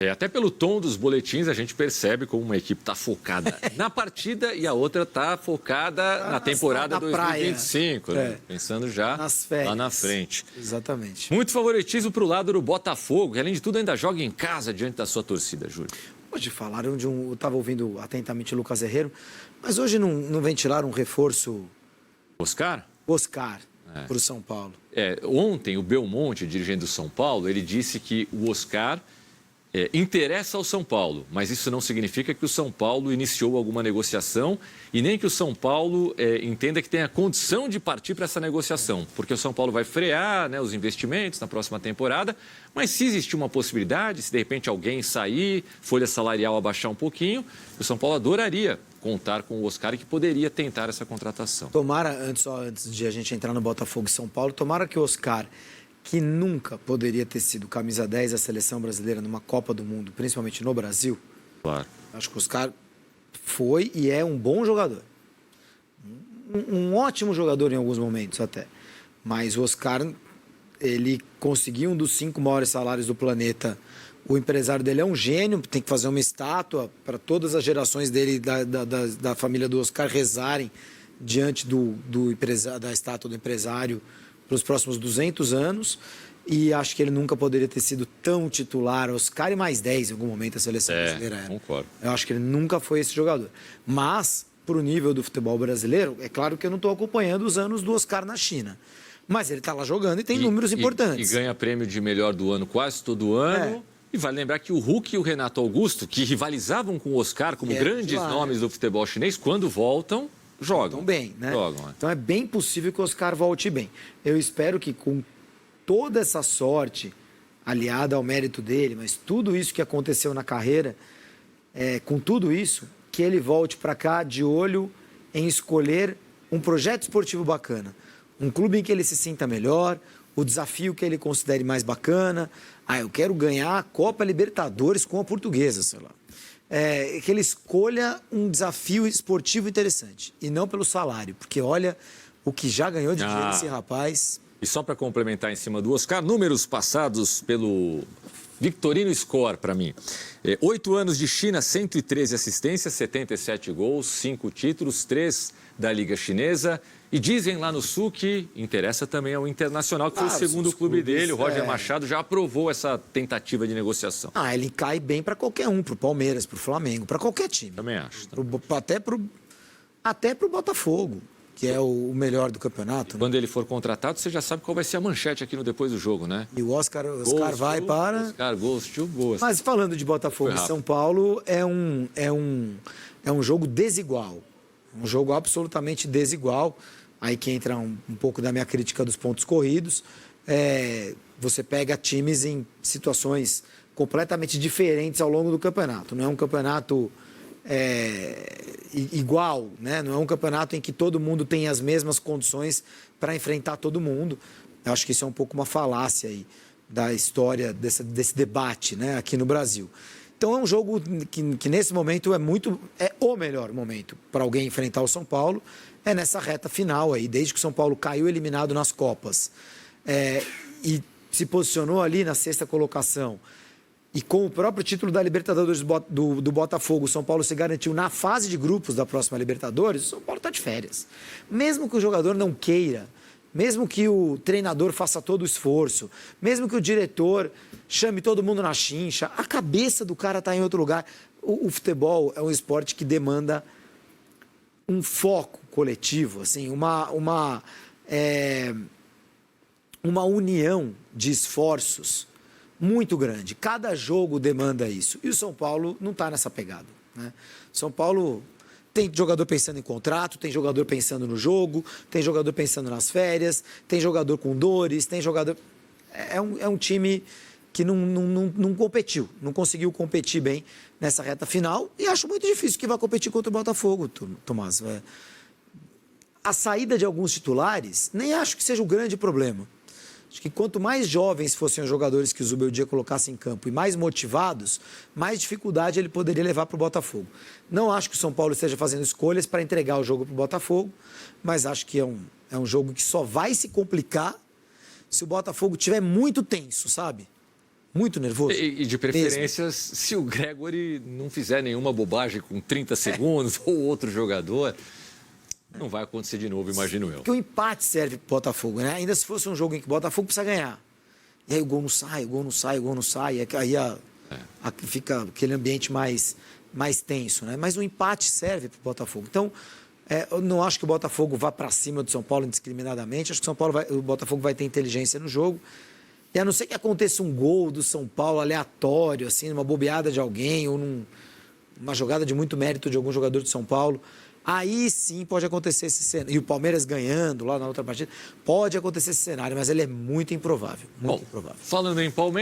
Até pelo tom dos boletins a gente percebe como uma equipe está focada na partida e a outra está focada na temporada 2025, né? Pensando já lá na frente. Exatamente. Muito favoritismo para o lado do Botafogo, que além de tudo ainda joga em casa diante da sua torcida, Júlio. Hoje falaram de eu estava ouvindo atentamente o Lucas Herrero, mas hoje não ventilaram um reforço... Oscar para o São Paulo. Ontem o Belmonte, dirigente do São Paulo, ele disse que o Oscar... interessa ao São Paulo, mas isso não significa que o São Paulo iniciou alguma negociação e nem que o São Paulo entenda que tem a condição de partir para essa negociação, porque o São Paulo vai frear, né, os investimentos na próxima temporada, mas se existir uma possibilidade, se de repente alguém sair, folha salarial abaixar um pouquinho, o São Paulo adoraria contar com o Oscar e que poderia tentar essa contratação. Tomara, antes de a gente entrar no Botafogo e São Paulo, tomara que o Oscar, que nunca poderia ter sido camisa 10 da seleção brasileira numa Copa do Mundo, principalmente no Brasil. Claro. Acho que o Oscar foi e é um bom jogador. Um ótimo jogador em alguns momentos até. Mas o Oscar, ele conseguiu um dos 5 maiores salários do planeta. O empresário dele é um gênio, tem que fazer uma estátua para todas as gerações dele, da família do Oscar, rezarem diante da estátua do empresário para os próximos 200 anos, e acho que ele nunca poderia ter sido tão titular. Oscar e mais 10 em algum momento a seleção brasileira era. Concordo. Eu acho que ele nunca foi esse jogador. Mas, para o nível do futebol brasileiro, é claro que eu não estou acompanhando os anos do Oscar na China. Mas ele está lá jogando e tem números importantes. E ganha prêmio de melhor do ano quase todo ano. E vale lembrar que o Hulk e o Renato Augusto, que rivalizavam com o Oscar como grandes nomes do futebol chinês, quando voltam... jogam bem, né? Jogam. Então é bem possível que o Oscar volte bem. Eu espero que com toda essa sorte, aliada ao mérito dele, mas tudo isso que aconteceu na carreira, com tudo isso, que ele volte para cá de olho em escolher um projeto esportivo bacana. Um clube em que ele se sinta melhor, o desafio que ele considere mais bacana. Eu quero ganhar a Copa Libertadores com a Portuguesa, sei lá. Que ele escolha um desafio esportivo interessante e não pelo salário, porque olha o que já ganhou de dinheiro esse rapaz. E só para complementar em cima do Oscar, números passados pelo Victorino Score para mim. 8 anos de China, 113 assistências, 77 gols, 5 títulos, 3 da Liga Chinesa. E dizem lá no Sul que interessa também ao Internacional, que foi o segundo clube dele. O Roger Machado já aprovou essa tentativa de negociação. Ele cai bem para qualquer um, para o Palmeiras, para o Flamengo, para qualquer time. Também acho. Até para o Botafogo, que é o melhor do campeonato. Quando ele for contratado, você já sabe qual vai ser a manchete aqui no Depois do Jogo, né? E o Oscar vai para... Oscar goes to boas. Mas falando de Botafogo e São Paulo, é um jogo desigual. Um jogo absolutamente desigual. Aí que entra um pouco da minha crítica dos pontos corridos. Você pega times em situações completamente diferentes ao longo do campeonato. Não é um campeonato igual, né? Não é um campeonato em que todo mundo tem as mesmas condições para enfrentar todo mundo. Eu acho que isso é um pouco uma falácia aí da história desse debate, né, aqui no Brasil. Então é um jogo que nesse momento é o melhor momento para alguém enfrentar o São Paulo. É nessa reta final aí, desde que o São Paulo caiu eliminado nas Copas e se posicionou ali na 6ª colocação. E com o próprio título da Libertadores do Botafogo, o São Paulo se garantiu na fase de grupos da próxima Libertadores, o São Paulo está de férias. Mesmo que o jogador não queira, mesmo que o treinador faça todo o esforço, mesmo que o diretor chame todo mundo na chincha, a cabeça do cara está em outro lugar. O futebol é um esporte que demanda um foco coletivo, assim, uma união de esforços muito grande. Cada jogo demanda isso. E o São Paulo não está nessa pegada, né? São Paulo tem jogador pensando em contrato, tem jogador pensando no jogo, tem jogador pensando nas férias, tem jogador com dores, tem jogador... É um time que não competiu, não conseguiu competir bem nessa reta final e acho muito difícil que vá competir contra o Botafogo, Tomás. A saída de alguns titulares, nem acho que seja o grande problema. Acho que quanto mais jovens fossem os jogadores que o Zubeldia colocasse em campo e mais motivados, mais dificuldade ele poderia levar para o Botafogo. Não acho que o São Paulo esteja fazendo escolhas para entregar o jogo para o Botafogo, mas acho que é um jogo que só vai se complicar se o Botafogo estiver muito tenso, sabe? Muito nervoso. E de preferência, se o Gregory não fizer nenhuma bobagem com 30 segundos ou outro jogador, não vai acontecer de novo, imagino eu. Porque o empate serve para o Botafogo, né? Ainda se fosse um jogo em que o Botafogo precisa ganhar. E aí o gol não sai, o gol não sai, o gol não sai. Aí fica aquele ambiente mais tenso, né? Mas o empate serve para o Botafogo. Então, eu não acho que o Botafogo vá para cima do São Paulo indiscriminadamente. Acho que o Botafogo vai ter inteligência no jogo. E a não ser que aconteça um gol do São Paulo aleatório, assim, numa bobeada de alguém ou numa jogada de muito mérito de algum jogador de São Paulo, aí sim pode acontecer esse cenário. E o Palmeiras ganhando lá na outra partida, pode acontecer esse cenário, mas ele é muito improvável. Muito improvável. Falando em Palmeiras.